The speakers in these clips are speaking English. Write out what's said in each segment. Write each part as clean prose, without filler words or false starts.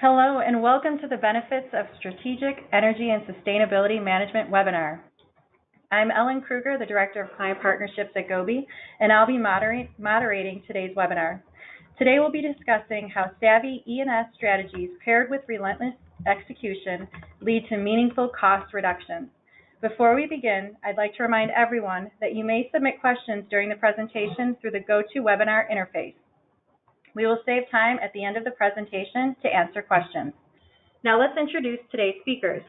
Hello and welcome to the Benefits of Strategic Energy and Sustainability Management webinar. I'm Ellen Kruger, the Director of Client Partnerships at Gobi, and I'll be moderating today's webinar. Today we'll be discussing how savvy E&S strategies paired with relentless execution lead to meaningful cost reductions. Before we begin, I'd like to remind everyone that you may submit questions during the presentation through the GoToWebinar interface. We will save time at the end of the presentation to answer questions. Now let's introduce today's speakers.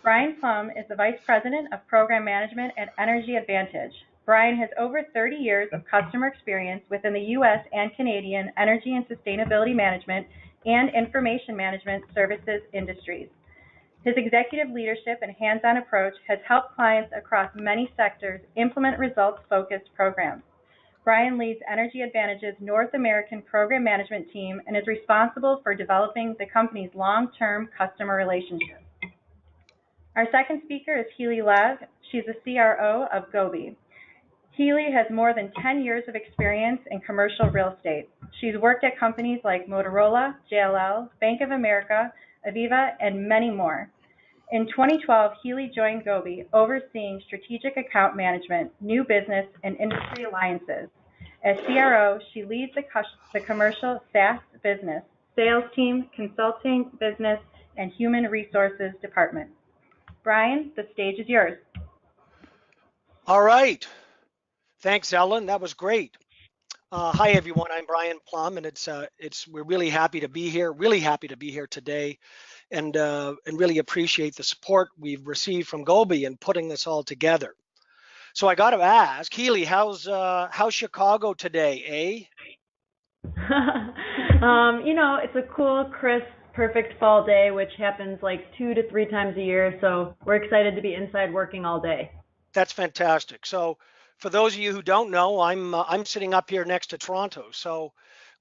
Brian Plum is the Vice President of Program Management at Energy Advantage. Brian has over 30 years of customer experience within the U.S. and Canadian energy and sustainability management and information management services industries. His executive leadership and hands-on approach has helped clients across many sectors implement results-focused programs. Brian leads Energy Advantage's North American program management team and is responsible for developing the company's long-term customer relationships. Our second speaker is Healy Lev. She's the CRO of Gobi. Healy has more than 10 years of experience in commercial real estate. She's worked at companies like Motorola, JLL, Bank of America, Aviva, and many more. In 2012, Healy joined Gobi, overseeing strategic account management, new business, and industry alliances. As CRO, she leads the commercial SaaS business, sales team, consulting business, and human resources department. Brian, the stage is yours. All right. Thanks, Ellen. That was great. Hi, everyone. I'm Brian Plum, and we're really happy to be here. Really happy to be here today, and really appreciate the support we've received from Gobi in putting this all together. So I got to ask, Healy, how's Chicago today, eh? You know, it's a cool, crisp, perfect fall day, which happens like 2 to 3 times a year. So we're excited to be inside working all day. That's fantastic. So for those of you who don't know, I'm sitting up here next to Toronto. So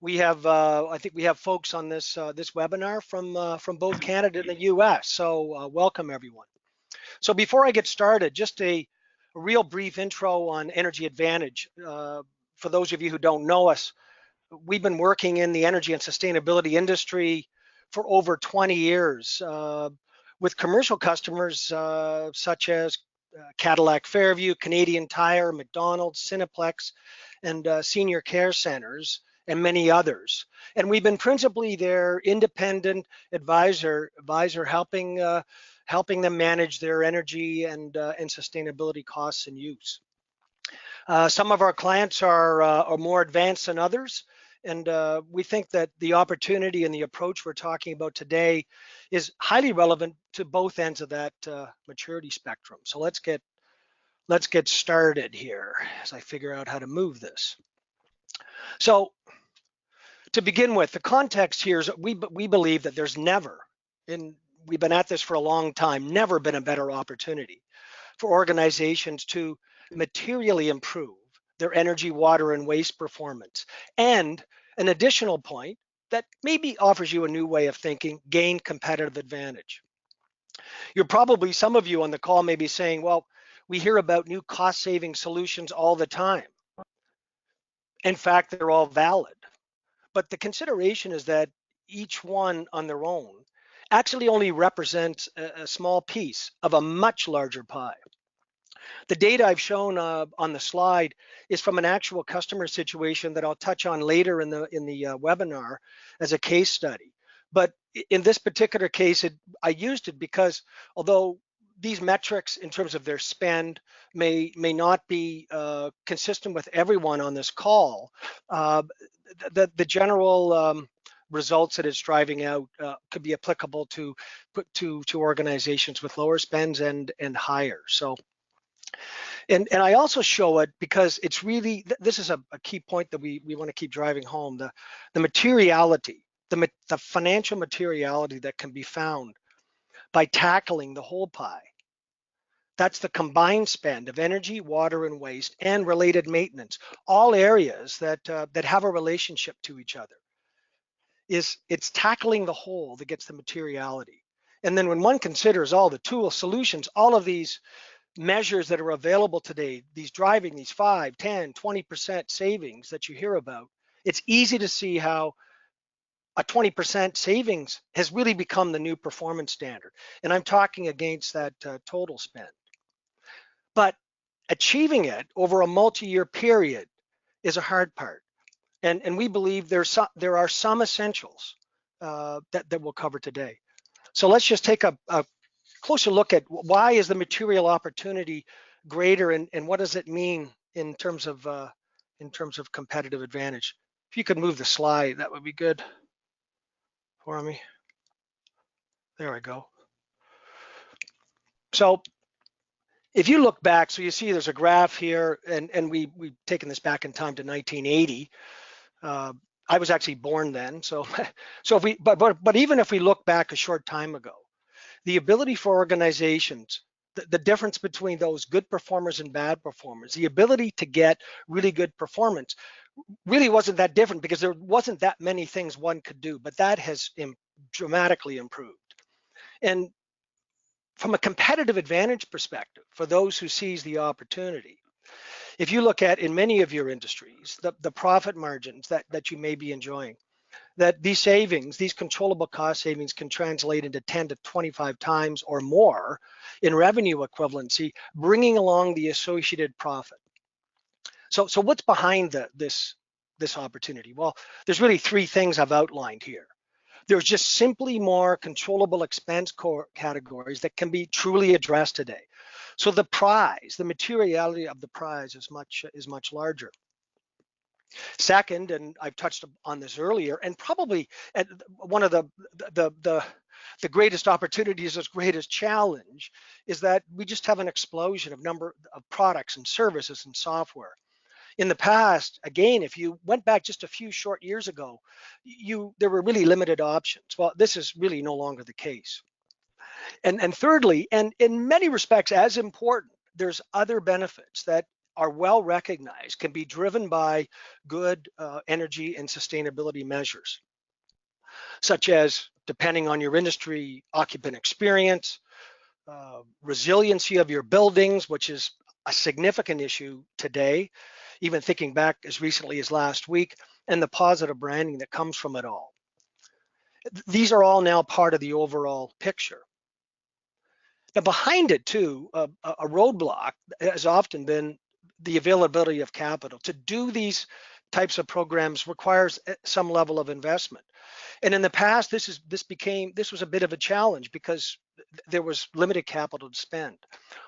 we have, I think we have folks on this webinar from both Canada and the U.S. So welcome everyone. So before I get started, just a real brief intro on Energy Advantage. For those of you who don't know us, we've been working in the energy and sustainability industry for over 20 years with commercial customers such as Cadillac Fairview, Canadian Tire, McDonald's, Cineplex, and senior care centers, and many others. And we've been principally their independent advisor helping them manage their energy and sustainability costs and use. Some of our clients are more advanced than others, and we think that the opportunity and the approach we're talking about today is highly relevant to both ends of that maturity spectrum. So let's get started here as I figure out how to move this. So to begin with, the context here is we believe that there's never, and we've been at this for a long time, never been a better opportunity for organizations to materially improve their energy, water, and waste performance. And an additional point that maybe offers you a new way of thinking, gain competitive advantage. Some of you on the call may be saying, well, we hear about new cost-saving solutions all the time. In fact, they're all valid. But the consideration is that each one on their own actually only represents a small piece of a much larger pie. The data I've shown on the slide is from an actual customer situation that I'll touch on later in the webinar as a case study. But in this particular case, I used it because although these metrics in terms of their spend may not be consistent with everyone on this call, the general results that it's driving out could be applicable to organizations with lower spends and higher. So, and I also show it because it's really, this is a key point that we want to keep driving home, the materiality, the financial materiality that can be found by tackling the whole pie. That's the combined spend of energy, water, and waste, and related maintenance, all areas that have a relationship to each other. It's tackling the whole that gets the materiality. And then when one considers all the tool solutions, all of these measures that are available today, these 5, 10, 20% savings that you hear about, it's easy to see how a 20% savings has really become the new performance standard. And I'm talking against that total spend. But achieving it over a multi-year period is a hard part. And we believe there are some essentials that we'll cover today. So let's just take a closer look at why is the material opportunity greater, and what does it mean in terms of competitive advantage. If you could move the slide, that would be good for me. There we go. So if you look back, so you see there's a graph here, and we've taken this back in time to 1980. I was actually born then, so but even if we look back a short time ago, the ability for organizations, the difference between those good performers and bad performers, the ability to get really good performance really wasn't that different because there wasn't that many things one could do, but that has dramatically improved. And from a competitive advantage perspective, for those who seize the opportunity, if you look at in many of your industries, the profit margins that you may be enjoying, that these savings, these controllable cost savings can translate into 10 to 25 times or more in revenue equivalency, bringing along the associated profit. So what's behind this opportunity? Well, there's really three things I've outlined here. There's just simply more controllable expense categories that can be truly addressed today. So the prize, the materiality of the prize is much larger. Second, and I've touched on this earlier, and probably one of the greatest opportunities, as greatest challenge, is that we just have an explosion of number of products and services and software. In the past, again, if you went back just a few short years ago, there were really limited options. Well, this is really no longer the case. And thirdly, and in many respects as important, there's other benefits that are well recognized, can be driven by good energy and sustainability measures, such as, depending on your industry, occupant experience, resiliency of your buildings, which is a significant issue today, even thinking back as recently as last week, and the positive branding that comes from it all. These are all now part of the overall picture. Now behind it too, a roadblock has often been the availability of capital. To do these types of programs requires some level of investment. And in the past, this was a bit of a challenge because there was limited capital to spend.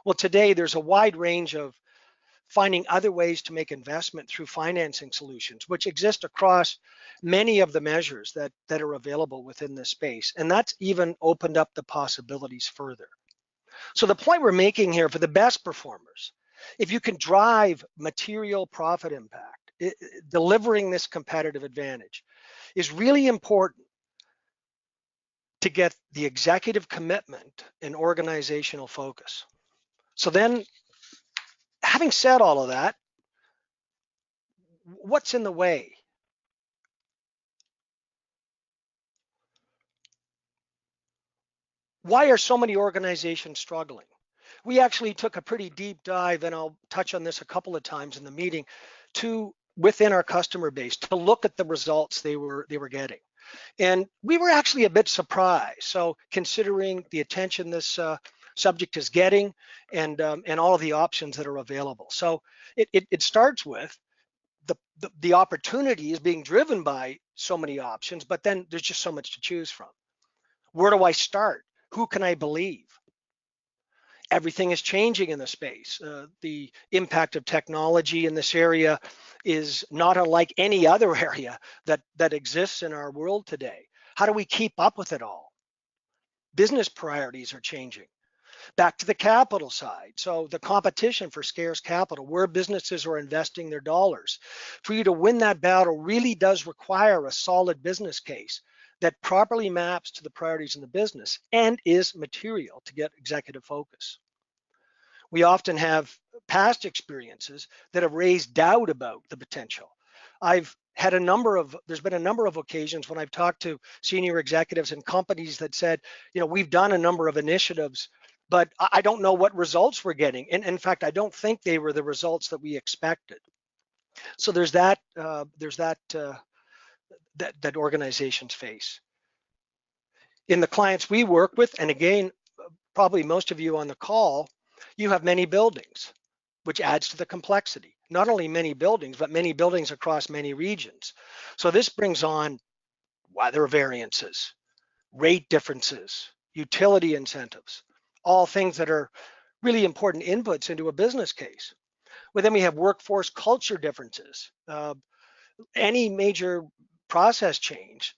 Well, today there's a wide range of finding other ways to make investment through financing solutions, which exist across many of the measures that are available within this space. And that's even opened up the possibilities further. So the point we're making here for the best performers, if you can drive material profit impact, delivering this competitive advantage is really important to get the executive commitment and organizational focus. So then, having said all of that, what's in the way? Why are so many organizations struggling? We actually took a pretty deep dive, and I'll touch on this a couple of times in the meeting, within our customer base to look at the results they were getting. And we were actually a bit surprised. So considering the attention this subject is getting and all of the options that are available. So it starts with the opportunity is being driven by so many options, but then there's just so much to choose from. Where do I start? Who can I believe? Everything is changing in the space. The impact of technology in this area is not unlike any other area that exists in our world today. How do we keep up with it all? Business priorities are changing. Back to the capital side. So the competition for scarce capital, where businesses are investing their dollars. For you to win that battle really does require a solid business case that properly maps to the priorities in the business and is material to get executive focus. We often have past experiences that have raised doubt about the potential. There's been a number of occasions when I've talked to senior executives and companies that said, we've done a number of initiatives, but I don't know what results we're getting. And in fact, I don't think they were the results that we expected. So there's that that organizations face. In the clients we work with, and again, probably most of you on the call, you have many buildings, which adds to the complexity. Not only many buildings, but many buildings across many regions. So this brings on weather variances, rate differences, utility incentives, all things that are really important inputs into a business case. Well, then we have workforce culture differences. Any major process change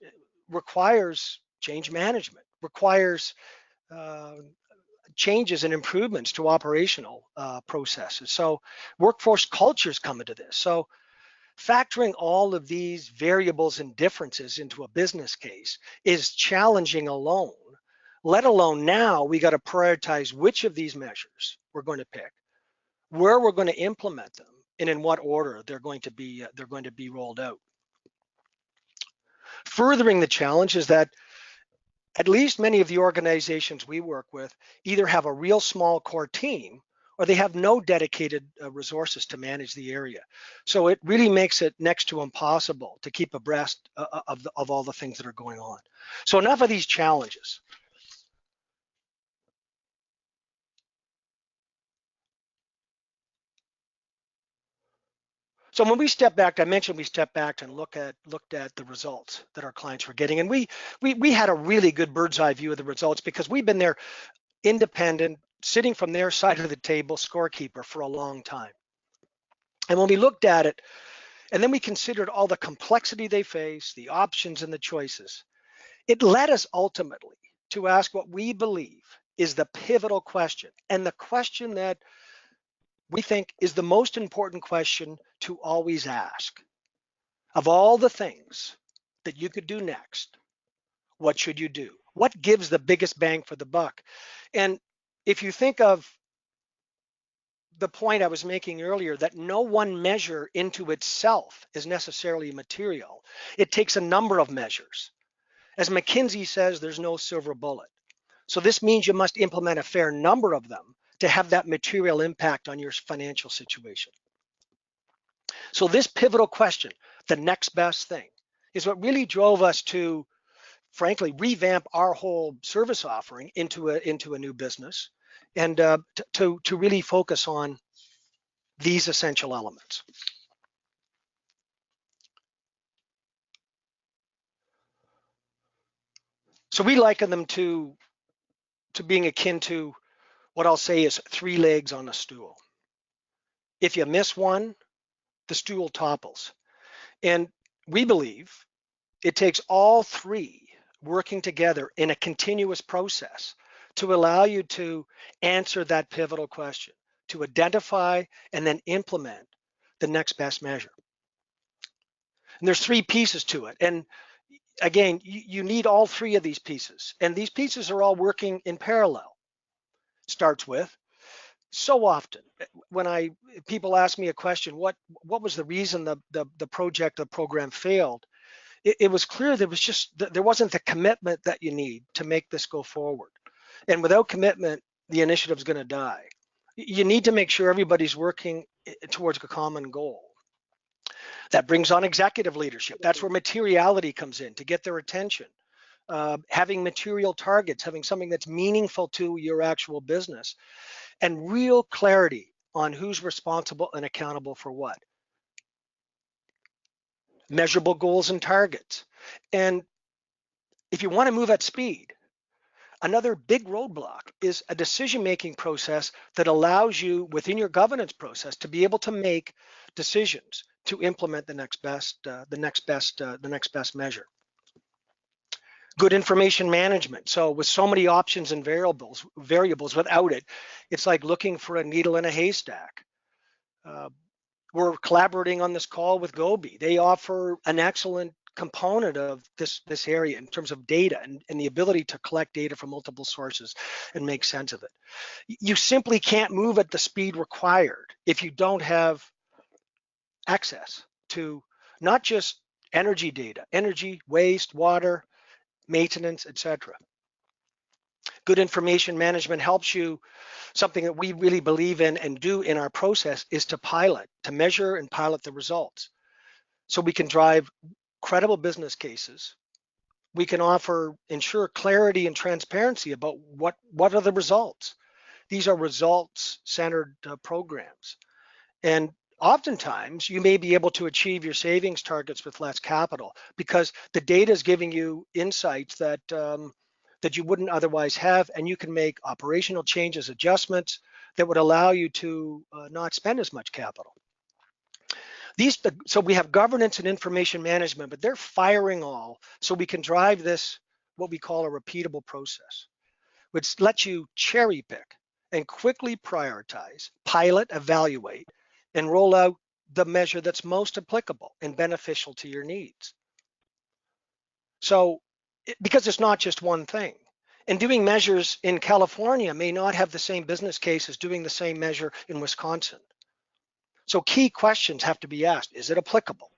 requires change management, requires changes and improvements to operational processes. So workforce cultures come into this. So factoring all of these variables and differences into a business case is challenging alone, let alone now we got to prioritize which of these measures we're going to pick, where we're going to implement them, and in what order they're going to be rolled out. Furthering the challenge is that at least many of the organizations we work with either have a real small core team or they have no dedicated resources to manage the area. So it really makes it next to impossible to keep abreast of all the things that are going on. So enough of these challenges. So when we step back, I mentioned we stepped back and looked at the results that our clients were getting, and we had a really good bird's eye view of the results because we've been there independent, sitting from their side of the table, scorekeeper for a long time. And when we looked at it, and then we considered all the complexity they face, the options and the choices, it led us ultimately to ask what we believe is the pivotal question, and the question that we think is the most important question to always ask. Of all the things that you could do next, what should you do? What gives the biggest bang for the buck? And if you think of the point I was making earlier, that no one measure into itself is necessarily material, it takes a number of measures. As McKinsey says, there's no silver bullet. So this means you must implement a fair number of them to have that material impact on your financial situation. So this pivotal question, the next best thing, is what really drove us to, frankly, revamp our whole service offering into a new business, and to really focus on these essential elements. So we liken them to being akin to what I'll say is 3 legs on a stool. If you miss one, the stool topples. And we believe it takes all 3 working together in a continuous process to allow you to answer that pivotal question, to identify and then implement the next best measure. And there's 3 pieces to it. And again, you need all 3 of these pieces. And these pieces are all working in parallel. Starts with, so often when people ask me a question, what was the reason the program failed? It was clear there wasn't the commitment that you need to make this go forward. And without commitment, the initiative's going to die. You need to make sure everybody's working towards a common goal. That brings on executive leadership. That's where materiality comes in to get their attention. Having material targets, having something that's meaningful to your actual business, and real clarity on who's responsible and accountable for what. Measurable goals and targets. And if you want to move at speed, another big roadblock is a decision-making process that allows you within your governance process to be able to make decisions to implement the next best measure. Good information management. So with so many options and variables without it, it's like looking for a needle in a haystack. We're collaborating on this call with Gobi. They offer an excellent component of this area in terms of data and the ability to collect data from multiple sources and make sense of it. You simply can't move at the speed required if you don't have access to not just energy data, energy, waste, water, maintenance, etc. Good information management helps you. Something that we really believe in and do in our process is to measure and pilot the results. So we can drive credible business cases. We can ensure clarity and transparency about what are the results. These are results-centered programs. And oftentimes, you may be able to achieve your savings targets with less capital because the data is giving you insights that that you wouldn't otherwise have, and you can make operational changes, adjustments that would allow you to not spend as much capital. So we have governance and information management, but they're firing all so we can drive this, what we call a repeatable process, which lets you cherry pick and quickly prioritize, pilot, evaluate, and roll out the measure that's most applicable and beneficial to your needs. So, because it's not just one thing. And doing measures in California may not have the same business case as doing the same measure in Wisconsin. So key questions have to be asked. Is it applicable?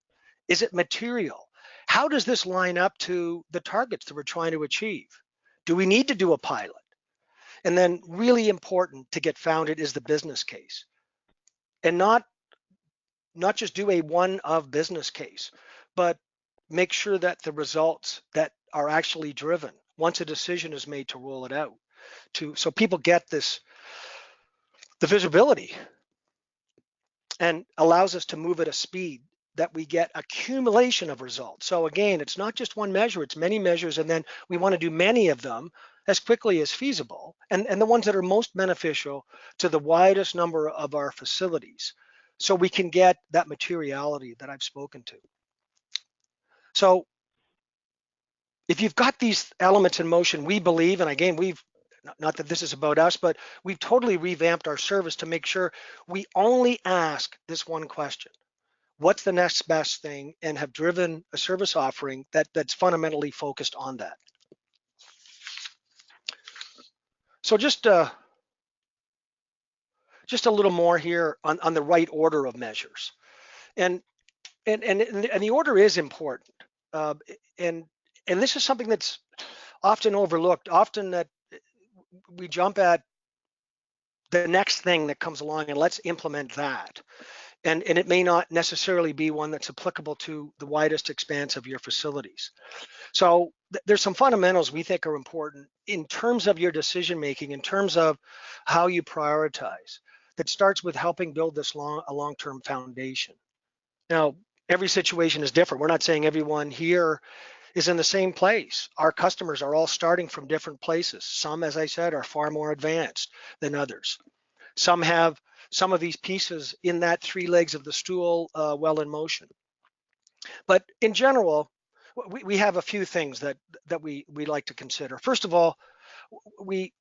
Is it material? How does this line up to the targets that we're trying to achieve? Do we need to do a pilot? And then really important to get founded is the business case. And not just do a one-of business case, but make sure that the results that are actually driven once a decision is made to roll it out, so people get the visibility, and allows us to move at a speed that we get accumulation of results. So again, it's not just one measure, it's many measures, and then we want to do many of them as quickly as feasible, and the ones that are most beneficial to the widest number of our facilities, so we can get that materiality that I've spoken to. So if you've got these elements in motion, we believe, and again, not that this is about us, but we've totally revamped our service to make sure we only ask this one question: what's the next best thing? And have driven a service offering that's fundamentally focused on that. So just a little more here on the right order of measures, and the order is important, and this is something that's often overlooked. Often that we jump at the next thing that comes along and let's implement that, and it may not necessarily be one that's applicable to the widest expanse of your facilities. So there's some fundamentals we think are important in terms of your decision making, in terms of how you prioritize, that starts with helping build this a long-term foundation. Now, every situation is different. We're not saying everyone here is in the same place. Our customers are all starting from different places. Some, as I said, are far more advanced than others. Some have some of these pieces in that three legs of the stool well in motion. But in general, we have a few things that we like to consider. First of all, we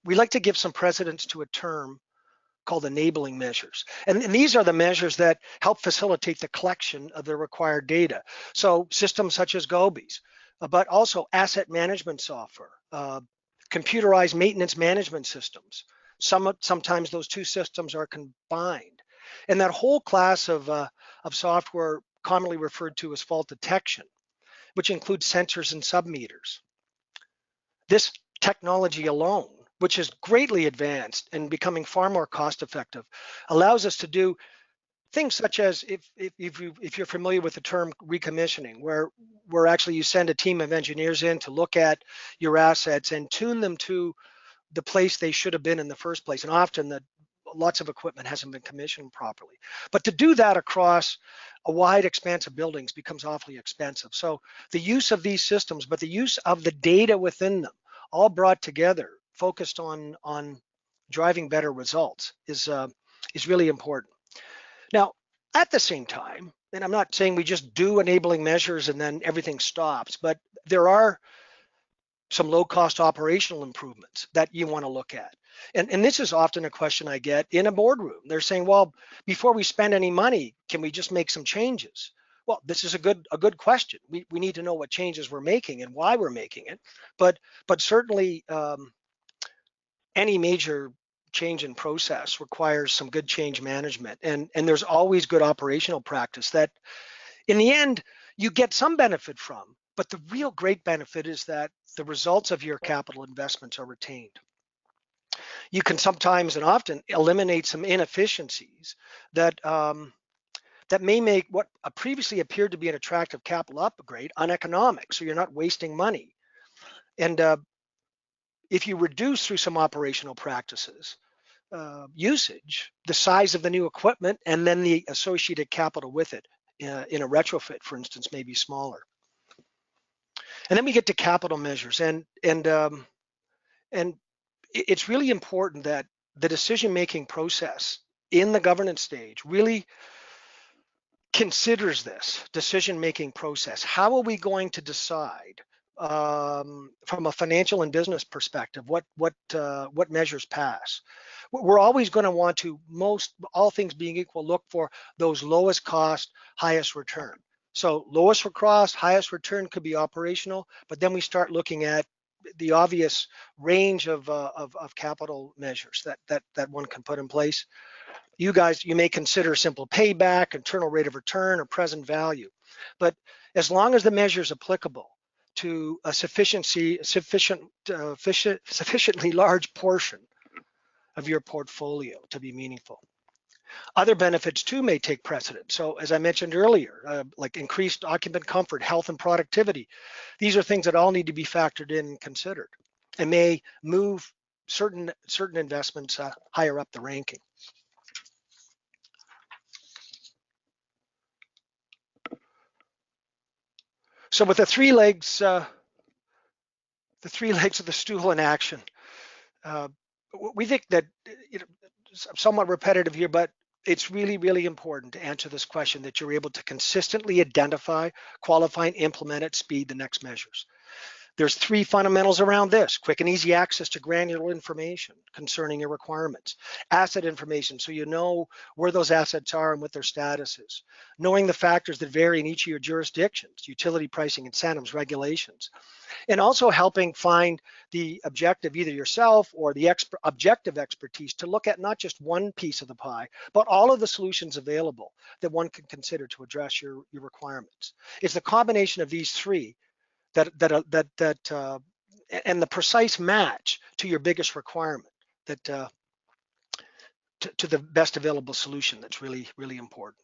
like to give some precedence to a term called enabling measures. And these are the measures that help facilitate the collection of the required data. So systems such as Gobi's, but also asset management software, computerized maintenance management systems. Sometimes those two systems are combined. And that whole class of software commonly referred to as fault detection, which includes sensors and submeters. This technology alone, which is greatly advanced and becoming far more cost effective, allows us to do things such as, if you're familiar with the term recommissioning, where actually you send a team of engineers in to look at your assets and tune them to the place they should have been in the first place. And often lots of equipment hasn't been commissioned properly. But to do that across a wide expanse of buildings becomes awfully expensive. So the use of these systems, but the use of the data within them, all brought together, focused on driving better results, is really important. Now, at the same time, and I'm not saying we just do enabling measures and then everything stops, but there are some low-cost operational improvements that you want to look at. And this is often a question I get in a boardroom. They're saying, well, before we spend any money, can we just make some changes? Well, this is a good question. We need to know what changes we're making and why we're making it. But certainly any major change in process requires some good change management. And there's always good operational practice that in the end you get some benefit from. But the real great benefit is that the results of your capital investments are retained. You can sometimes and often eliminate some inefficiencies that that may make what previously appeared to be an attractive capital upgrade uneconomic, so you're not wasting money. And if you reduce through some operational practices usage, the size of the new equipment and then the associated capital with it in a retrofit, for instance, may be smaller. And then we get to capital measures, and it's really important that the decision-making process in the governance stage really considers this decision-making process. How are we going to decide from a financial and business perspective what measures pass? We're always going to want to, all things being equal, look for those lowest cost, highest return. So lowest for cost, highest return could be operational, but then we start looking at the obvious range of capital measures that one can put in place. You may consider simple payback, internal rate of return, or present value. But as long as the measure is applicable to a sufficiently large portion of your portfolio to be meaningful. Other benefits too may take precedence. So as I mentioned earlier, like increased occupant comfort, health, and productivity, these are things that all need to be factored in and considered, and may move certain investments higher up the ranking. So with the three legs of the stool in action, we think that, somewhat repetitive here, but it's really, really important to answer this question, that you're able to consistently identify, qualify, and implement at speed the next measures. There's three fundamentals around this: quick and easy access to granular information concerning your requirements, asset information, so you know where those assets are and what their status is, knowing the factors that vary in each of your jurisdictions, utility pricing, incentives, regulations, and also helping find the objective, either yourself or the objective expertise, to look at not just one piece of the pie, but all of the solutions available that one can consider to address your requirements. It's the combination of these three and the precise match to your biggest requirement, that to the best available solution, that's really, really important.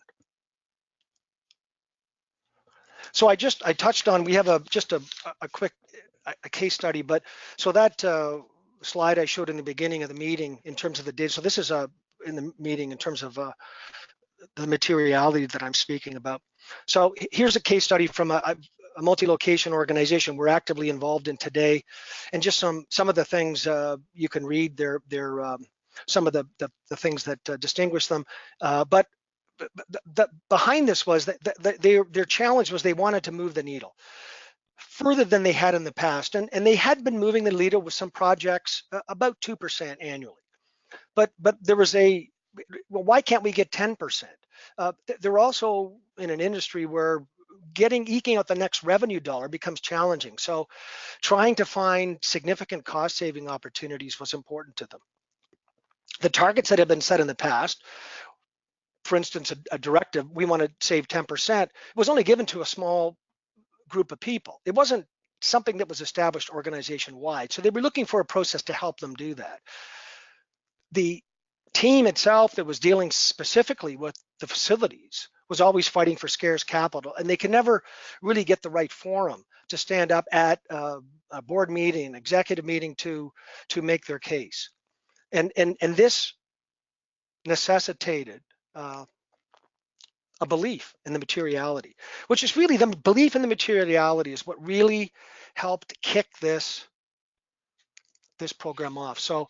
So I touched on, we have just a quick case study, but so that slide I showed in the beginning of the meeting in terms of the data. So this is in the meeting in terms of the materiality that I'm speaking about. So here's a case study from a multi-location organization we're actively involved in today, and just some of the things you can read there. Some of the things that distinguish them, but behind this was that their challenge was they wanted to move the needle further than they had in the past, and they had been moving the needle with some projects about 2% annually, but there was well, why can't we get 10%? They're also in an industry where eking out the next revenue dollar becomes challenging. So trying to find significant cost saving opportunities was important to them. The targets that have been set in the past, for instance, a directive, we want to save 10%, was only given to a small group of people. It wasn't something that was established organization wide. So they were looking for a process to help them do that. The team itself that was dealing specifically with the facilities was always fighting for scarce capital, and they could never really get the right forum to stand up at a board meeting, executive meeting, to make their case. And this necessitated a belief in the materiality, which is really, the belief in the materiality is what really helped kick this program off. So,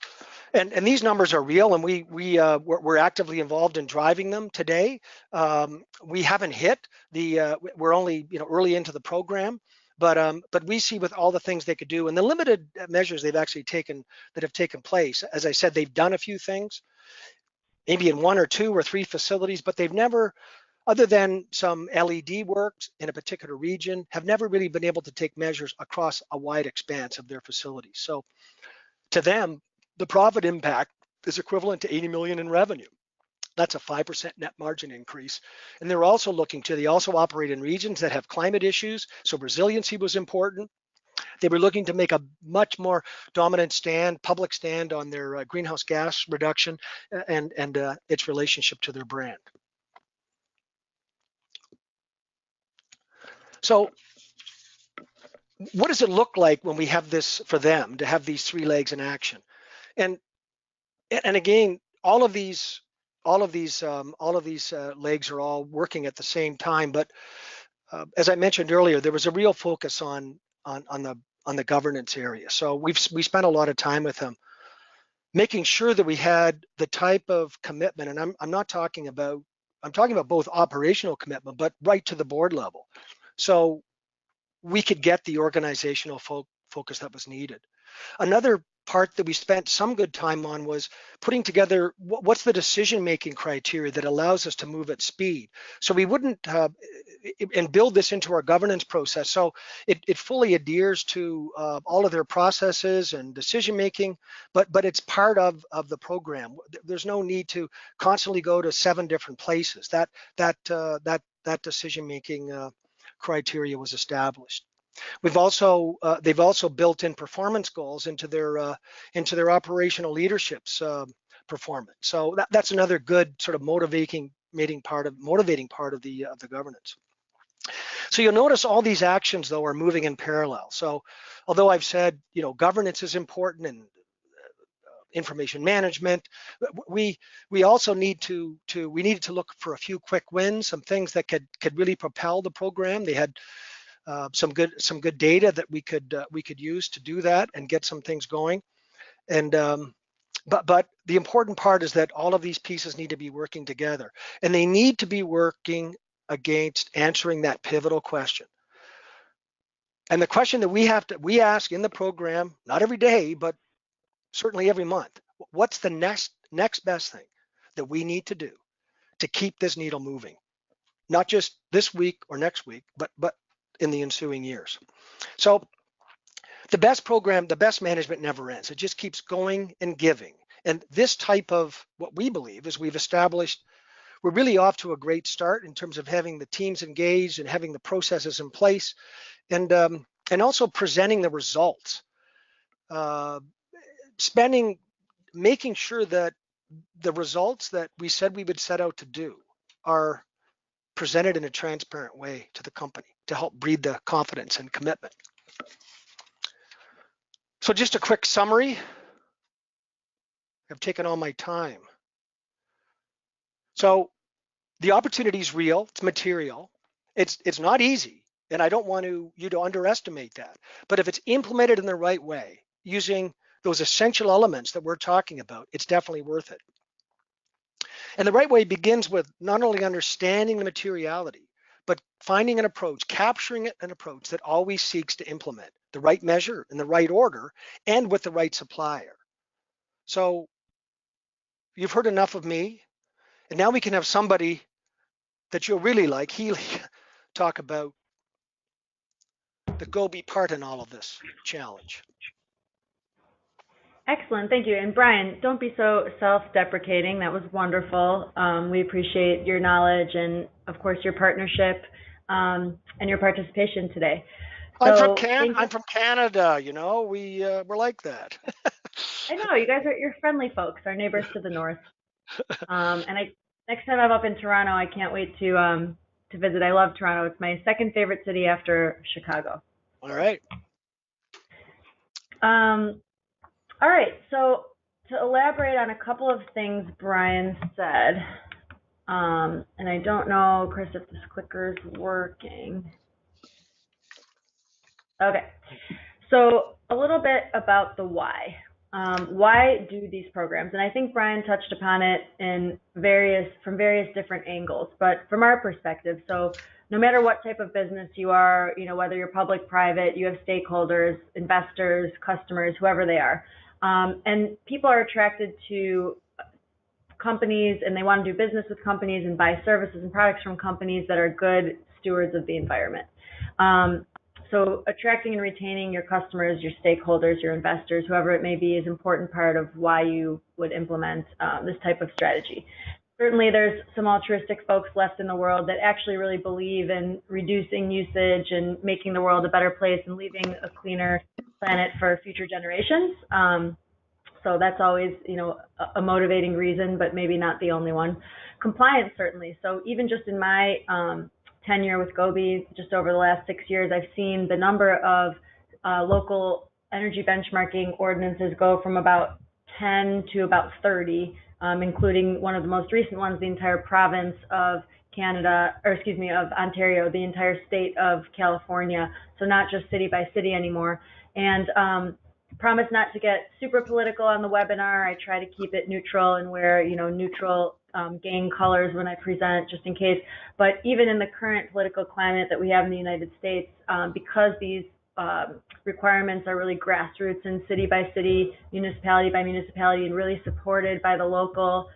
and these numbers are real, and we're actively involved in driving them today. We haven't hit we're only early into the program, but we see with all the things they could do and the limited measures they've actually taken that have taken place. As I said, they've done a few things, maybe in 1 or 2 or 3 facilities, but they've never, other than some LED works in a particular region, have never really been able to take measures across a wide expanse of their facilities. So to them, the profit impact is equivalent to 80 million in revenue. That's a 5% net margin increase. And they also operate in regions that have climate issues, so resiliency was important. They were looking to make a much more dominant public stand on their greenhouse gas reduction and its relationship to their brand. So what does it look like when we have this for them to have these 3 legs in action? And again, all of these legs are all working at the same time. But as I mentioned earlier, there was a real focus on the governance area. So we spent a lot of time with them, making sure that we had the type of commitment, and I'm talking about both operational commitment, but right to the board level. So we could get the organizational focus that was needed. Another part that we spent some good time on was putting together what's the decision-making criteria that allows us to move at speed. So we wouldn't, and build this into our governance process. So it fully adheres to all of their processes and decision-making, but it's part of the program. There's no need to constantly go to 7 different places. That decision-making criteria was established. They've also built in performance goals into their operational leadership's performance. So that's another good sort of motivating part of the governance. So you'll notice all these actions though are moving in parallel. So although I've said governance is important and information management, we also needed to look for a few quick wins, some things that could really propel the program. They had some good data that we could use to do that and get some things going. And but the important part is that all of these pieces need to be working together, and they need to be working against answering that pivotal question. And the question that we ask in the program, not every day, but certainly every month: what's the next best thing that we need to do to keep this needle moving? Not just this week or next week, but in the ensuing years. So the best management never ends. It just keeps going and giving. And this type of what we believe is we've established, we're really off to a great start in terms of having the teams engaged and having the processes in place, and also presenting the results, making sure that the results that we said we would set out to do are presented in a transparent way to the company to help breed the confidence and commitment. So just a quick summary. I've taken all my time. So the opportunity is real, it's material, it's not easy, and I don't want you to underestimate that. But if it's implemented in the right way, using those essential elements that we're talking about, it's definitely worth it. And the right way begins with not only understanding the materiality, but finding an approach, capturing an approach that always seeks to implement the right measure in the right order and with the right supplier. So you've heard enough of me, and now we can have somebody that you'll really like, Healy, talk about the Gobi part in all of this challenge. Excellent, thank you. And Brian, don't be so self-deprecating. That was wonderful. We appreciate your knowledge and, of course, your partnership and your participation today. I'm from Canada. We're like that. I know you're friendly folks, our neighbors to the north. And next time I'm up in Toronto, I can't wait to visit. I love Toronto. It's my second favorite city after Chicago. All right. All right, so to elaborate on a couple of things Brian said, and I don't know, Chris, if this clicker's working. Okay, so a little bit about the why. Why do these programs? And I think Brian touched upon it from various different angles, but from our perspective, so no matter what type of business you are, whether you're public, private, you have stakeholders, investors, customers, whoever they are. And people are attracted to companies and they want to do business with companies and buy services and products from companies that are good stewards of the environment. So attracting and retaining your customers, your stakeholders, your investors, whoever it may be, is an important part of why you would implement this type of strategy. Certainly there's some altruistic folks left in the world that actually really believe in reducing usage and making the world a better place and leaving a cleaner planet for future generations. So that's always, a motivating reason, but maybe not the only one. Compliance, certainly. So even just in my tenure with Gobi, just over the last 6 years, I've seen the number of local energy benchmarking ordinances go from about 10 to about 30, including one of the most recent ones, the entire province of of Ontario, the entire state of California. So not just city by city anymore. And promise not to get super political on the webinar. I try to keep it neutral and wear, neutral gang colors when I present, just in case. But even in the current political climate that we have in the United States, because these requirements are really grassroots and city by city, municipality by municipality, and really supported by the local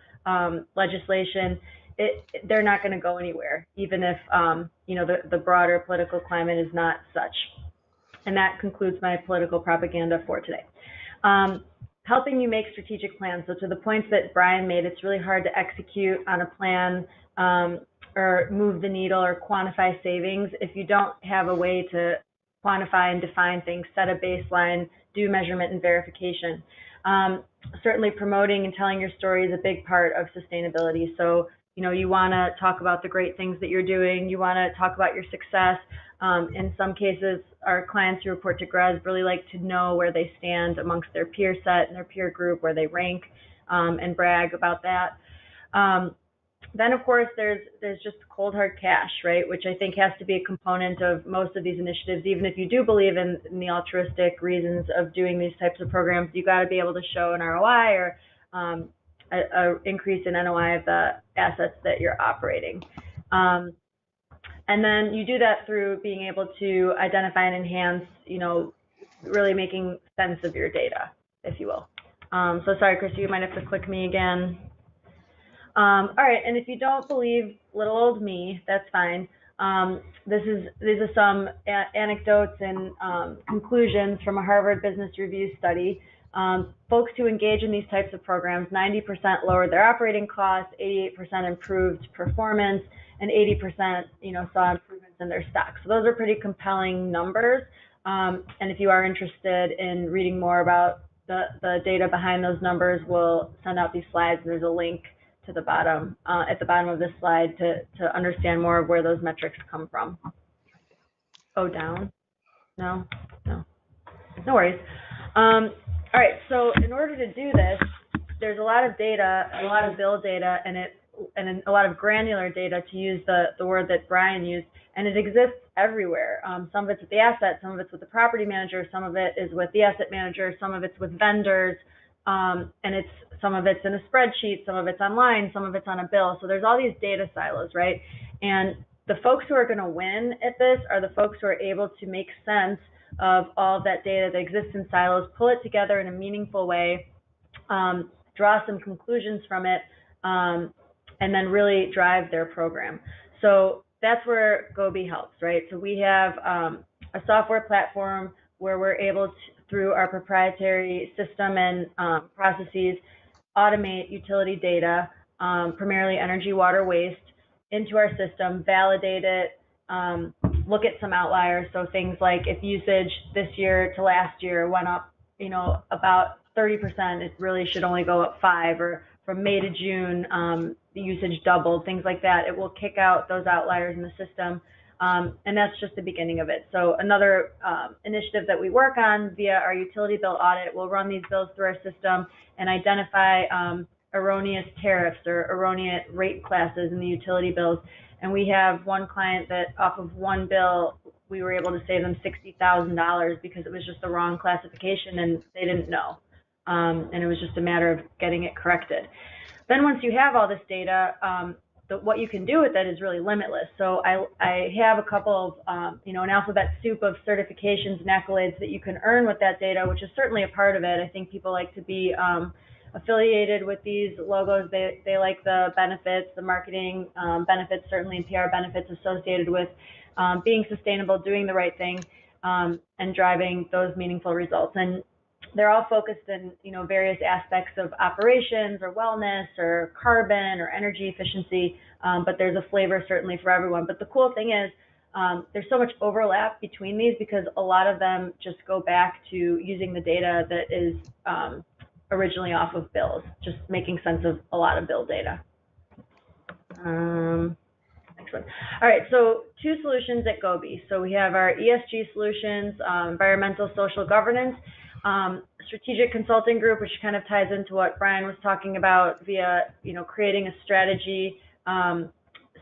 legislation, they're not going to go anywhere, even if the broader political climate is not such. And that concludes my political propaganda for today. Helping you make strategic plans. So to the points that Brian made, it's really hard to execute on a plan or move the needle or quantify savings if you don't have a way to quantify and define things, set a baseline, do measurement and verification. Certainly promoting and telling your story is a big part of sustainability. So, you want to talk about the great things that you're doing. You want to talk about your success. In some cases, our clients who report to GRES really like to know where they stand amongst their peer set and their peer group, where they rank, and brag about that. Then, of course, there's just cold hard cash, right, which I think has to be a component of most of these initiatives. Even if you do believe in the altruistic reasons of doing these types of programs, you got to be able to show an ROI or a increase in NOI of the assets that you're operating. And then you do that through being able to identify and enhance, really making sense of your data, if you will. So sorry, Chris, you might have to click me again. All right, and if you don't believe little old me, that's fine. These are some anecdotes and conclusions from a Harvard Business Review study. Folks who engage in these types of programs, 90% lowered their operating costs, 88% improved performance, and 80% saw improvements in their stock. So those are pretty compelling numbers. And if you are interested in reading more about the data behind those numbers, we'll send out these slides. There's a link to the bottom, at the bottom of this slide to understand more of where those metrics come from. Oh, down? No worries. All right, so in order to do this, there's a lot of data, a lot of bill data, and a lot of granular data, to use the word that Brian used, and it exists everywhere. Some of it's with the asset, some of it's with the property manager, some of it is with the asset manager, some of it's with vendors, and some of it's in a spreadsheet, some of it's online, some of it's on a bill. So there's all these data silos, right? And the folks who are going to win at this are the folks who are able to make sense of all of that data that exists in silos, pull it together in a meaningful way, draw some conclusions from it, and then really drive their program. So that's where Gobi helps, right? So we have a software platform where we're able to, through our proprietary system and processes, automate utility data, primarily energy, water, waste, into our system, validate it, look at some outliers. So things like if usage this year to last year went up, about 30%, it really should only go up 5%, or from May to June, the usage doubled, things like that. It will kick out those outliers in the system. And that's just the beginning of it. So another initiative that we work on via our utility bill audit, we'll run these bills through our system and identify erroneous tariffs or erroneous rate classes in the utility bills. And we have one client that off of one bill, we were able to save them $60,000 because it was just the wrong classification and they didn't know. And it was just a matter of getting it corrected. Then once you have all this data, what you can do with it is really limitless. So I have a couple of, an alphabet soup of certifications and accolades that you can earn with that data, which is certainly a part of it. I think people like to be affiliated with these logos. They like the benefits, the marketing benefits, certainly, and PR benefits associated with being sustainable, doing the right thing, and driving those meaningful results. And they're all focused in, various aspects of operations or wellness or carbon or energy efficiency, but there's a flavor certainly for everyone. But the cool thing is there's so much overlap between these because a lot of them just go back to using the data that is originally off of bills, just making sense of a lot of bill data. And Excellent. All right, so 2 solutions at Gobi. So we have our ESG solutions, environmental social governance, strategic consulting group, which kind of ties into what Brian was talking about via, creating a strategy,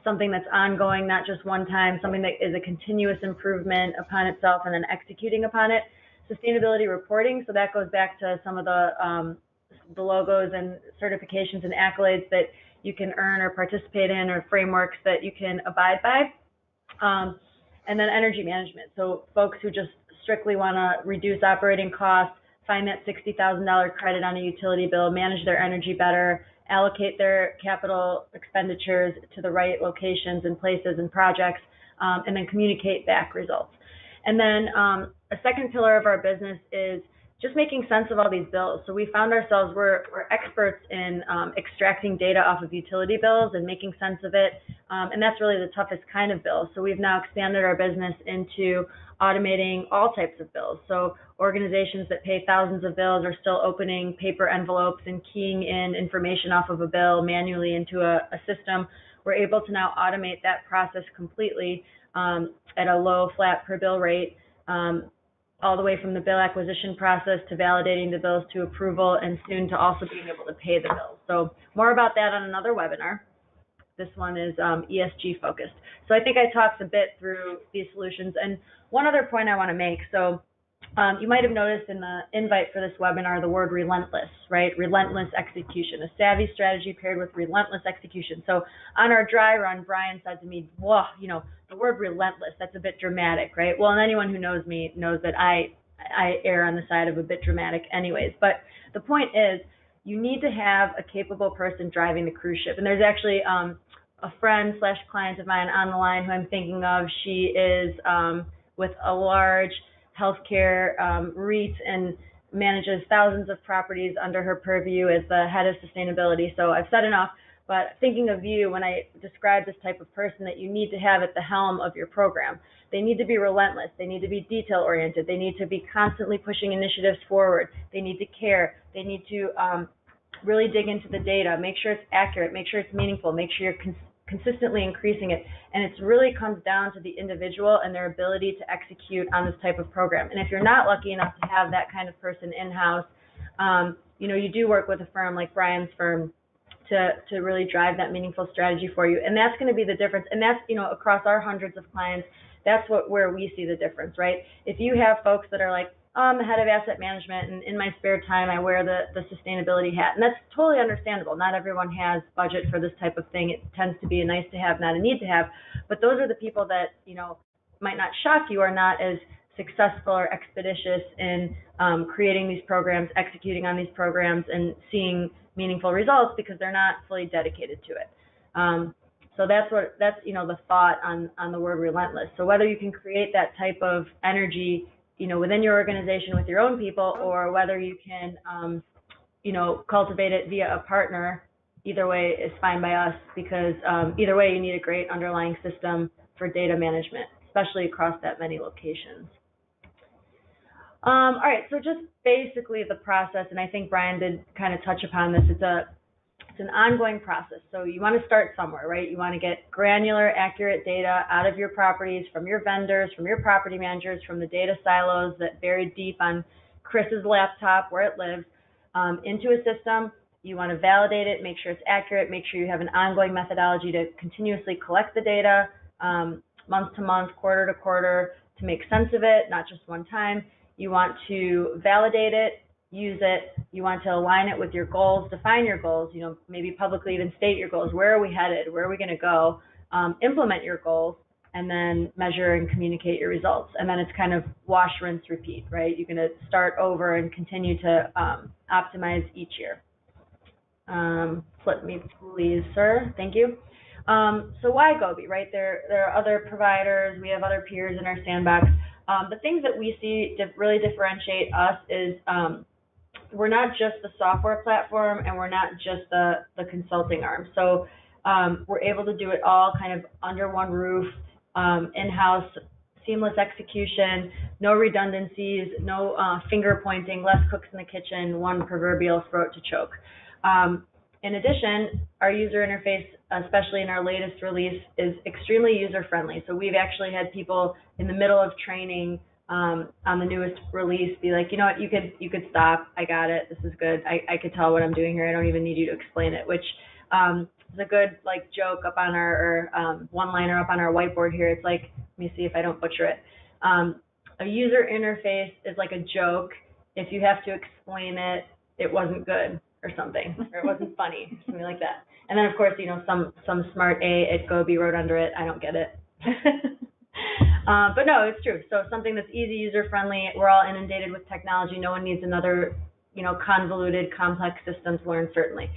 something that's ongoing, not just one time, something that is a continuous improvement upon itself and then executing upon it. Sustainability reporting, so that goes back to some of the logos and certifications and accolades that you can earn or participate in, or frameworks that you can abide by. And then energy management, so folks who just strictly want to reduce operating costs, find that $60,000 credit on a utility bill, manage their energy better, allocate their capital expenditures to the right locations and places and projects, and then communicate back results. And then a second pillar of our business is just making sense of all these bills. So we found ourselves, we're experts in extracting data off of utility bills and making sense of it. And that's really the toughest kind of bill. So we've now expanded our business into automating all types of bills. So organizations that pay thousands of bills are still opening paper envelopes and keying in information off of a bill manually into a system. We're able to now automate that process completely at a low flat per bill rate, all the way from the bill acquisition process to validating the bills to approval, and soon to also being able to pay the bills. So more about that on another webinar. This one is ESG focused. So I think I talked a bit through these solutions. And one other point I want to make. So you might have noticed in the invite for this webinar the word relentless, right? Relentless execution, a savvy strategy paired with relentless execution. So on our dry run, Brian said to me, whoa, the word relentless, that's a bit dramatic, right? Well, and anyone who knows me knows that I err on the side of a bit dramatic anyways. But the point is, you need to have a capable person driving the cruise ship. And there's actually a friend / client of mine on the line who I'm thinking of. She is with a large healthcare REIT and manages thousands of properties under her purview as the head of sustainability. So I've said enough, but thinking of you when I describe this type of person that you need to have at the helm of your program. They need to be relentless. They need to be detail-oriented. They need to be constantly pushing initiatives forward. They need to care. They need to really dig into the data, make sure it's accurate, make sure it's meaningful, make sure you're consistently increasing it. And it really comes down to the individual and their ability to execute on this type of program. And if you're not lucky enough to have that kind of person in-house, you do work with a firm like Brian's firm to really drive that meaningful strategy for you. And that's going to be the difference. And that's, across our hundreds of clients, that's where we see the difference, right? If you have folks that are like, oh, I'm the head of asset management, and in my spare time I wear the sustainability hat, and that's totally understandable. Not everyone has budget for this type of thing. It tends to be a nice to have, not a need to have. But those are the people that might not shock you, are not as successful or expeditious in creating these programs, executing on these programs, and seeing meaningful results because they're not fully dedicated to it. So that's the thought on the word relentless. So whether you can create that type of energy within your organization with your own people, or whether you can, cultivate it via a partner, either way is fine by us, because either way you need a great underlying system for data management, especially across that many locations. All right, so just basically the process, and I think Brian did kind of touch upon this. It's an ongoing process. So you want to start somewhere, right? You want to get granular, accurate data out of your properties, from your vendors, from your property managers, from the data silos that buried deep on Chris's laptop where it lives, into a system. You want to validate it, make sure it's accurate, make sure you have an ongoing methodology to continuously collect the data, month to month, quarter to quarter, to make sense of it, not just one time. You want to validate it, use it. You want to align it with your goals, define your goals, maybe publicly even state your goals. Where are we headed? Where are we going to go? Implement your goals, and then measure and communicate your results. And then it's kind of wash, rinse, repeat, right? You're going to start over and continue to optimize each year. Flip me, please, sir. Thank you. So why Gobi, right? There are other providers. We have other peers in our sandbox. The things that we see really differentiate us is we're not just the software platform, and we're not just the consulting arm. So we're able to do it all kind of under one roof, in-house, seamless execution, no redundancies, no finger pointing, less cooks in the kitchen, one proverbial throat to choke. In addition, our user interface, especially in our latest release, is extremely user-friendly. So we've actually had people in the middle of training on the newest release be like, you know what, you could stop. I got it. This is good. I could tell what I'm doing here. I don't even need you to explain it, which is a good like joke up on our, or one-liner up on our whiteboard here. It's like, let me see if I don't butcher it. A user interface is like a joke. If you have to explain it, it wasn't good or something, or it wasn't funny, something like that. And then of course, you know, some smart A at Gobi wrote under it, I don't get it. But no, it's true. So something that's easy, user-friendly. We're all inundated with technology. No one needs another, you know, convoluted, complex system to learn, certainly.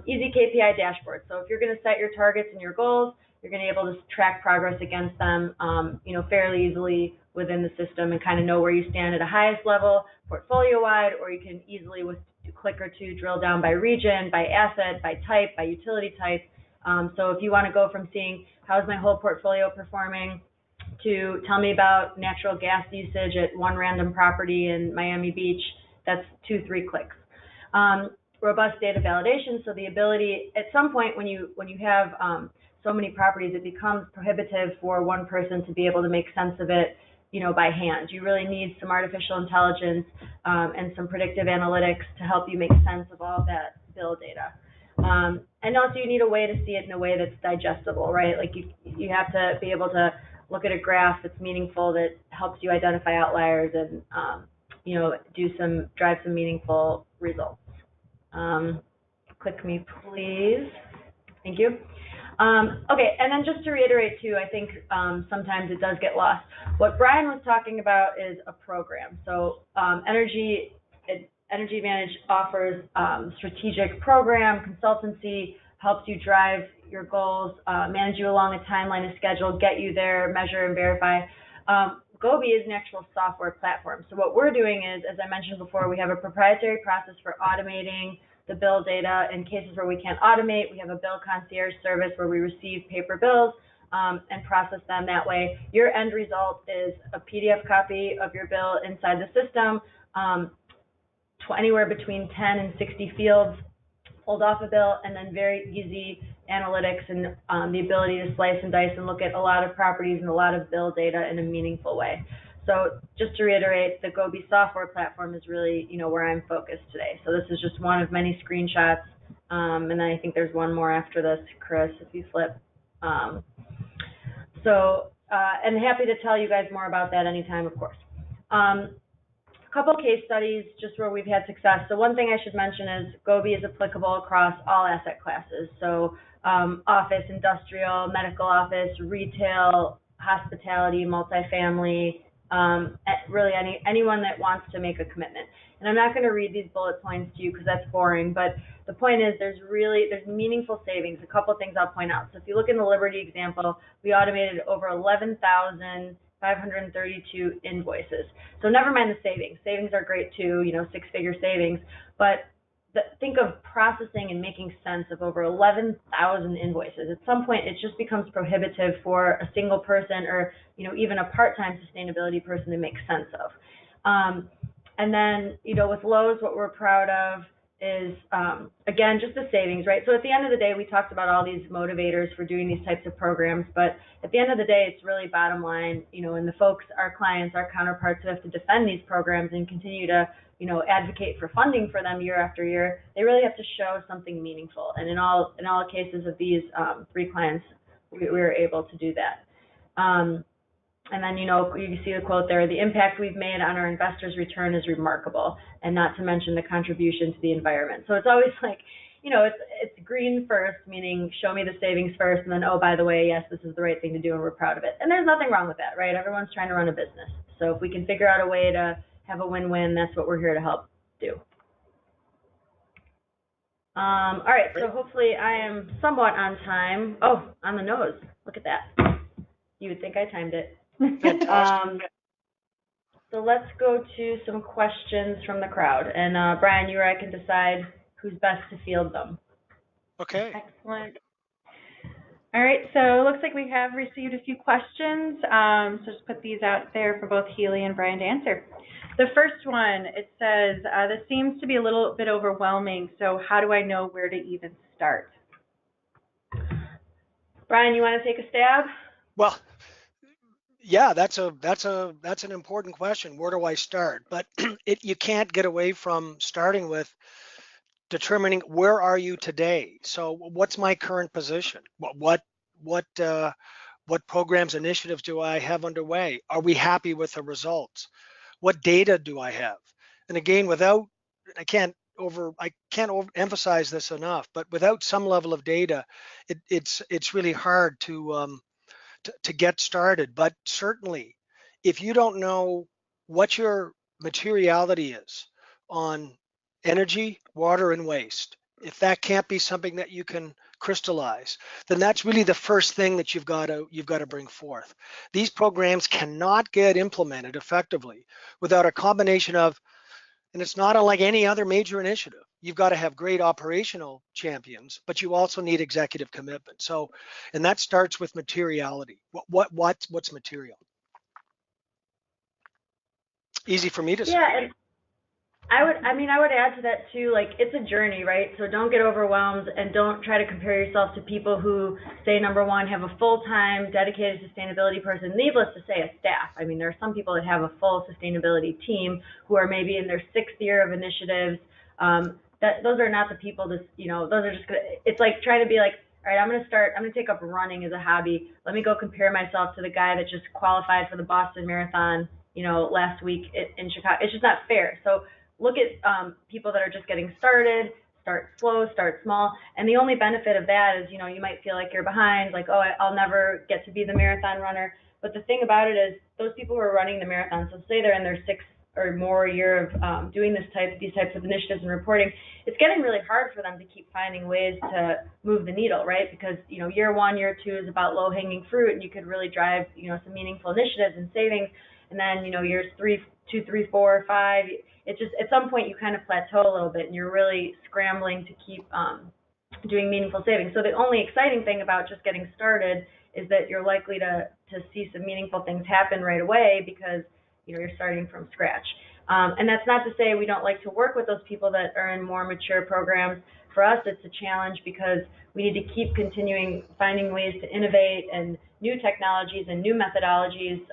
Easy KPI dashboard. So if you're going to set your targets and your goals, you're going to be able to track progress against them, you know, fairly easily within the system and kind of know where you stand at a highest level, portfolio-wide, or you can easily, with a click or two, drill down by region, by asset, by type, by utility type. So if you want to go from seeing how's my whole portfolio performing to tell me about natural gas usage at one random property in Miami Beach, that's 2-3 clicks. Robust data validation, so the ability, at some point when you have so many properties, it becomes prohibitive for one person to be able to make sense of it, you know, by hand. You really need some artificial intelligence and some predictive analytics to help you make sense of all that bill data. And also you need a way to see it in a way that's digestible, right? Like you have to be able to look at a graph that's meaningful, that helps you identify outliers and, you know, drive some meaningful results. Click me, please. Thank you. Okay, and then just to reiterate too, I think sometimes it does get lost. What Brian was talking about is a program. So Energy Advantage offers strategic program, consultancy, helps you drive your goals, manage you along a timeline and schedule, get you there, measure and verify. Gobi is an actual software platform. So what we're doing is, as I mentioned before, we have a proprietary process for automating the bill data. In cases where we can't automate, we have a bill concierge service where we receive paper bills and process them that way. Your end result is a PDF copy of your bill inside the system, anywhere between 10 and 60 fields pulled off a bill, and then very easy analytics and the ability to slice and dice and look at a lot of properties and a lot of bill data in a meaningful way. So just to reiterate, the Gobi software platform is really, you know, where I'm focused today. So this is just one of many screenshots, and then I think there's one more after this, Chris, if you flip. And happy to tell you guys more about that anytime, of course. A couple case studies just where we've had success. So one thing I should mention is Gobi is applicable across all asset classes. So office, industrial, medical office, retail, hospitality, multifamily, really anyone that wants to make a commitment. And I'm not going to read these bullet points to you because that's boring, but the point is there's meaningful savings. A couple things I'll point out. So if you look in the Liberty example, we automated over 11,532 invoices. So never mind the savings. Savings are great too, you know, 6-figure savings, but think of processing and making sense of over 11,000 invoices. At some point, it just becomes prohibitive for a single person or, you know, even a part-time sustainability person to make sense of. And then, you know, with Lowe's, what we're proud of is, again, just the savings, right? So at the end of the day, we talked about all these motivators for doing these types of programs, but at the end of the day, it's really bottom line, you know, and the folks, our clients, our counterparts who have to defend these programs and continue to, you know, advocate for funding for them year after year, they really have to show something meaningful. And in all cases of these 3 clients, we were able to do that. And then, you know, you can see the quote there, the impact we've made on our investors' return is remarkable, and not to mention the contribution to the environment. So it's always like, you know, it's green first, meaning show me the savings first, and then, oh, by the way, yes, this is the right thing to do, and we're proud of it. And there's nothing wrong with that, right? Everyone's trying to run a business. So if we can figure out a way to have a win-win, that's what we're here to help do. All right, so hopefully I am somewhat on time. Oh, on the nose. Look at that. You would think I timed it. So let's go to some questions from the crowd. And Brian, you or I can decide who's best to field them. Okay. Excellent. All right, so it looks like we have received a few questions. So just put these out there for both Healy and Brian to answer. The first one, it says, this seems to be a little bit overwhelming, so how do I know where to even start? Brian, you want to take a stab? Well, yeah, that's an important question. Where do I start? But you can't get away from starting with determining where are you today. So what's my current position? What programs, initiatives do I have underway? Are we happy with the results? What data do I have? And again, I can't emphasize this enough, but without some level of data, it's really hard to get started. But certainly, if you don't know what your materiality is on energy, water, and waste, if that can't be something that you can crystallize, then that's really the first thing that you've got to bring forth. These programs cannot get implemented effectively without a combination of, and it's not unlike any other major initiative. You've got to have great operational champions, but you also need executive commitment. So, and that starts with materiality. What's material? Easy for me to say. Yeah, and I would add to that too, like it's a journey, right? So don't get overwhelmed and don't try to compare yourself to people who say, number one, have a full-time dedicated sustainability person, needless to say, a staff. I mean, there are some people that have a full sustainability team who are maybe in their 6th year of initiatives. Those are not the people those are just it's like trying to be like, all right, I'm going to take up running as a hobby. Let me go compare myself to the guy that just qualified for the Boston Marathon, last week in Chicago. It's just not fair. So look at people that are just getting started, start slow, start small. And the only benefit of that is, you might feel like you're behind, like, oh, I'll never get to be the marathon runner. But the thing about it is those people who are running the marathon, so say they're in their 6th or more year of doing these types of initiatives and reporting, it's getting really hard for them to keep finding ways to move the needle, right? Because, year 1, year 2 is about low-hanging fruit, and you could really drive, some meaningful initiatives and savings. And then, years 2, 3, 4, 5, it just, at some point you kind of plateau a little bit and you're really scrambling to keep doing meaningful savings. So the only exciting thing about just getting started is that you're likely to see some meaningful things happen right away because, you're starting from scratch. And that's not to say we don't like to work with those people that are in more mature programs. For us, it's a challenge because we need to keep continuing finding ways to innovate and new technologies and new methodologies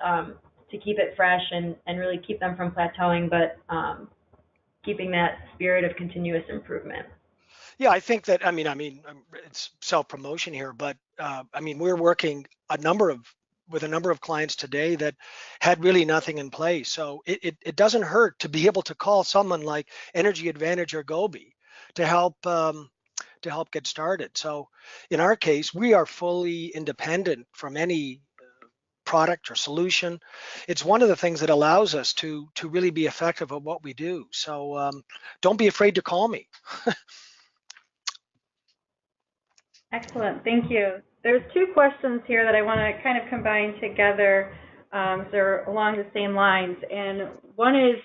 to keep it fresh and really keep them from plateauing, but keeping that spirit of continuous improvement. Yeah, I think that, it's self-promotion here, but we're working with a number of clients today that had really nothing in place. So it doesn't hurt to be able to call someone like Energy Advantage or Gobi to help get started. So in our case, we are fully independent from any product or solution. It's one of the things that allows us to really be effective at what we do. So don't be afraid to call me. Excellent, thank you. There's 2 questions here that I want to kind of combine together. They're along the same lines. And one is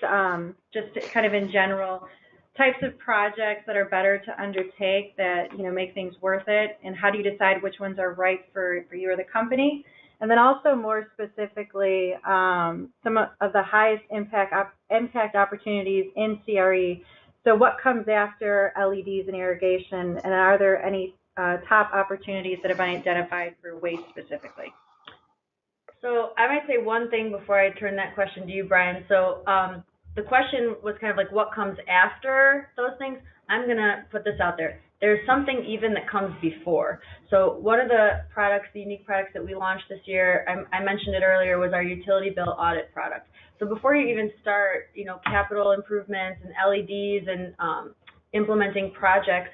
just kind of in general, types of projects that are better to undertake that, make things worth it, and how do you decide which ones are right for you or the company? And then also more specifically, some of the highest impact opportunities in CRE. So what comes after LEDs and irrigation, and are there any top opportunities that have been identified for waste specifically? So I might say one thing before I turn that question to you, Brian. So the question was kind of like what comes after those things. I'm going to put this out there. There's something even that comes before. So one of the unique products that we launched this year, I mentioned it earlier, was our utility bill audit product. So before you even start, capital improvements and LEDs and implementing projects,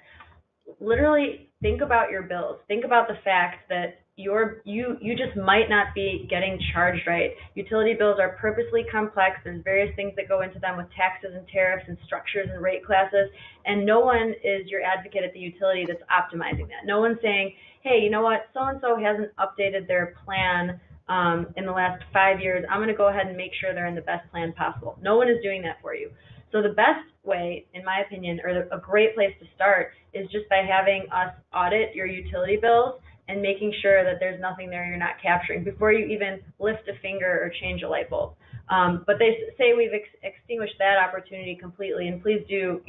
literally think about your bills. Think about the fact that you just might not be getting charged right. Utility bills are purposely complex. There's various things that go into them with taxes and tariffs and structures and rate classes, and no one is your advocate at the utility that's optimizing that. No one's saying, hey, you know what, so-and-so hasn't updated their plan in the last 5 years. I'm going to go ahead and make sure they're in the best plan possible. No one is doing that for you. So the best way, in my opinion, or a great place to start is just by having us audit your utility bills and making sure that there's nothing there you're not capturing before you even lift a finger or change a light bulb. But they say we've extinguished that opportunity completely, and please do,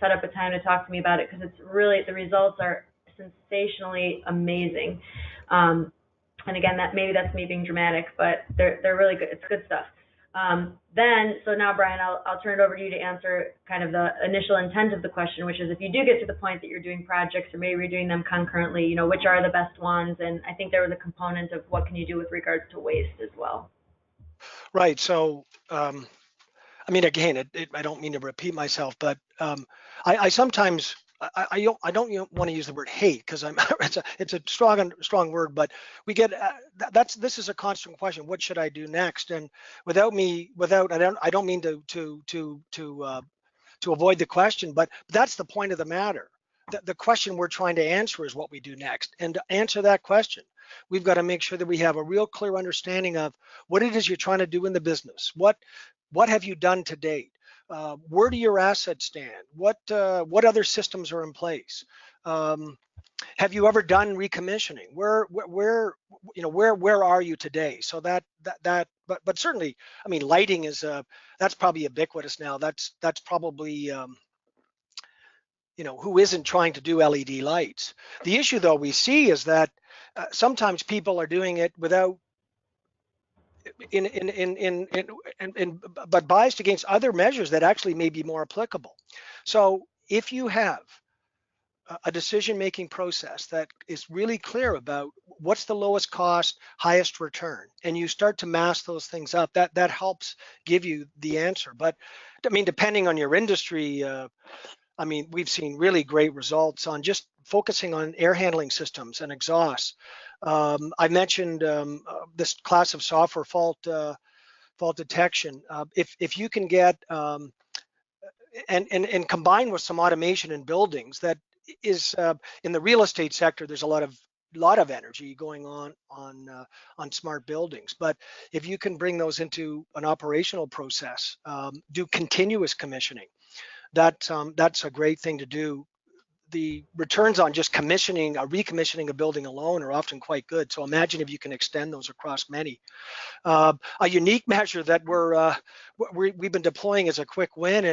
set up a time to talk to me about it, because it's really, the results are sensationally amazing. And again, maybe that's me being dramatic, but they're really good. It's good stuff. So now, Brian, I'll turn it over to you to answer kind of the initial intent of the question, which is, if you do get to the point that you're doing projects, or maybe you're doing them concurrently, which are the best ones? And I think there was a component of what can you do with regards to waste as well. Right. So, I mean, again, I don't mean to repeat myself, but I sometimes I don't want to use the word hate, because it's a strong word, but we get this is a constant question. What should I do next? And I don't mean to avoid the question, but that's the point of the matter. The question we're trying to answer is what we do next. And to answer that question, we've got to make sure that we have a real clear understanding of what it is you're trying to do in the business. What have you done to date? Where do your assets stand? What other systems are in place? Have you ever done recommissioning? Where are you today? So but certainly, I mean, lighting is that's probably ubiquitous now. That's probably who isn't trying to do LED lights. The issue, though, we see is that sometimes people are doing it without but biased against other measures that actually may be more applicable. So if you have a decision-making process that is really clear about what's the lowest cost, highest return, and you start to mass those things up, that helps give you the answer. But I mean, depending on your industry, I mean, we've seen really great results on just focusing on air handling systems and exhausts. I mentioned this class of software, fault detection. If you can get and combine with some automation in buildings, that is in the real estate sector, there's a lot of energy going on smart buildings. But if you can bring those into an operational process, do continuous commissioning, that's a great thing to do. The returns on just recommissioning a building alone are often quite good. So imagine if you can extend those across many. A unique measure that we've been deploying as a quick win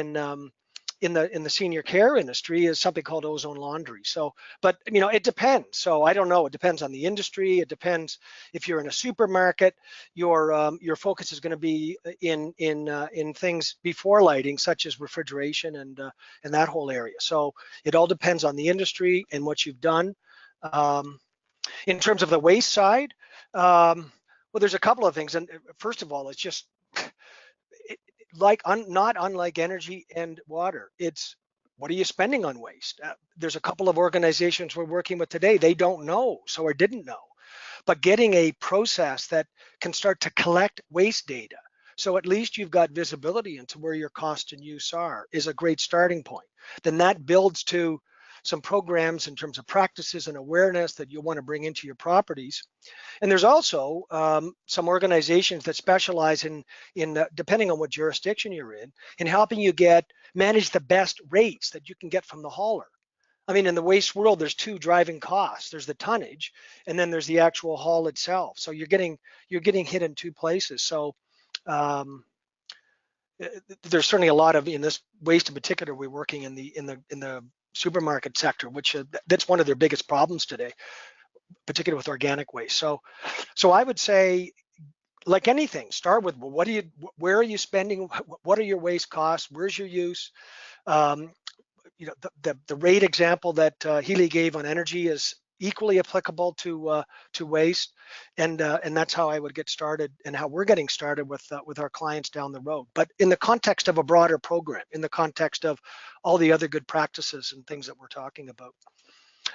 in the senior care industry is something called ozone laundry. So, but it depends. So I don't know. It depends on the industry. It depends if you're in a supermarket. Your focus is going to be in things before lighting, such as refrigeration and that whole area. So it all depends on the industry and what you've done. In terms of the waste side, well, there's a couple of things. And first of all, it's just not unlike energy and water. It's what are you spending on waste? There's a couple of organizations we're working with today. They don't know, or didn't know. But getting a process that can start to collect waste data, so at least you've got visibility into where your cost and use are, is a great starting point. Then that builds to some programs in terms of practices and awareness that you'll want to bring into your properties. And there's also some organizations that specialize in depending on what jurisdiction you're in helping you manage the best rates that you can get from the hauler. I mean, in the waste world, there's two driving costs. There's the tonnage, and then there's the actual haul itself. So you're getting hit in two places. So there's certainly a lot of, in this waste in particular, we're working in the supermarket sector, which that's one of their biggest problems today, particularly with organic waste. So I would say, like anything, start with where are you spending? What are your waste costs? Where's your use? The rate example that Healy gave on energy is equally applicable to waste, and that's how I would get started, and how we're getting started with our clients down the road. But in the context of a broader program, in the context of all the other good practices and things that we're talking about.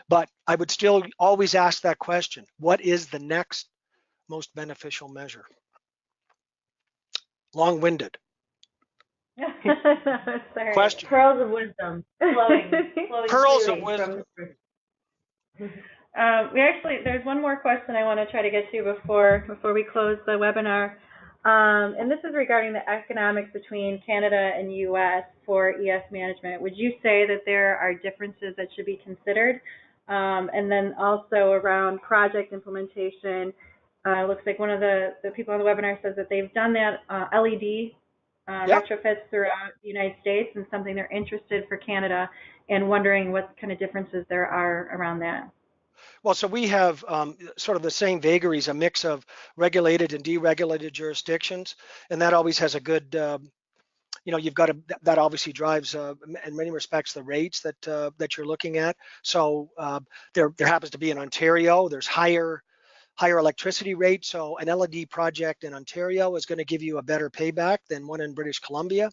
But I would still always ask that question: what is the next most beneficial measure? Long-winded. Sorry. Question. Pearls of wisdom flowing Pearls of wisdom. There's one more question I want to try to get to before we close the webinar. And this is regarding the economics between Canada and U.S. for ES management. Would you say that there are differences that should be considered And then also around project implementation, looks like one of the people on the webinar says that they've done that LED Yep. retrofits throughout the United States, and something they're interested for Canada and wondering what kind of differences there are around that. Well, so we have sort of the same vagaries, a mix of regulated and deregulated jurisdictions, and that always has a good, you've got to, that obviously drives, in many respects, the rates that you're looking at. So there happens to be in Ontario, there's higher electricity rates. So an LED project in Ontario is going to give you a better payback than one in British Columbia.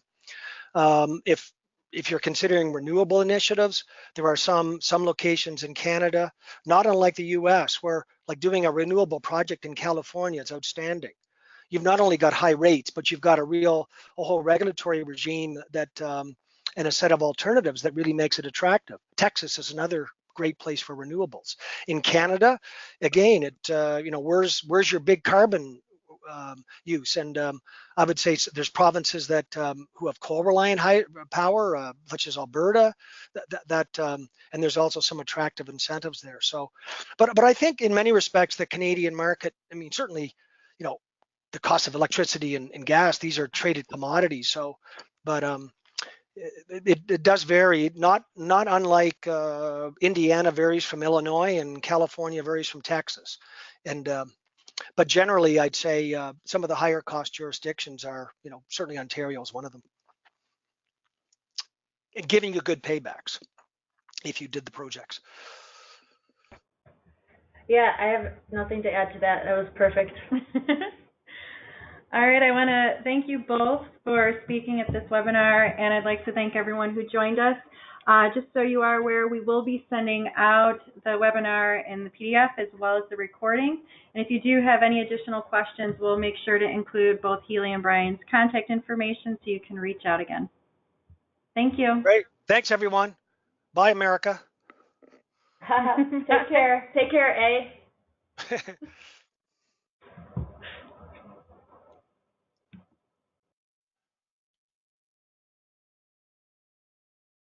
If you're considering renewable initiatives, there are some locations in Canada, not unlike the US, where like doing a renewable project in California is outstanding. You've not only got high rates, but you've got a whole regulatory regime that and a set of alternatives that really makes it attractive. Texas is another great place for renewables. In Canada, again, where's your big carbon use? And I would say there's provinces that who have coal-reliant power, such as Alberta, and there's also some attractive incentives there. So, but I think in many respects the Canadian market, I mean, certainly, the cost of electricity and gas, these are traded commodities. So, but it does vary. Not unlike Indiana varies from Illinois and California varies from Texas, and but generally, I'd say some of the higher cost jurisdictions are, certainly Ontario is one of them, and giving you good paybacks if you did the projects. Yeah, I have nothing to add to that. That was perfect. All right, I want to thank you both for speaking at this webinar, and I'd like to thank everyone who joined us. Just so you are aware, we will be sending out the webinar in the PDF as well as the recording. And if you do have any additional questions, we'll make sure to include both Healy and Brian's contact information so you can reach out again. Thank you. Great. Thanks, everyone. Bye, America. Take care. Take care, A.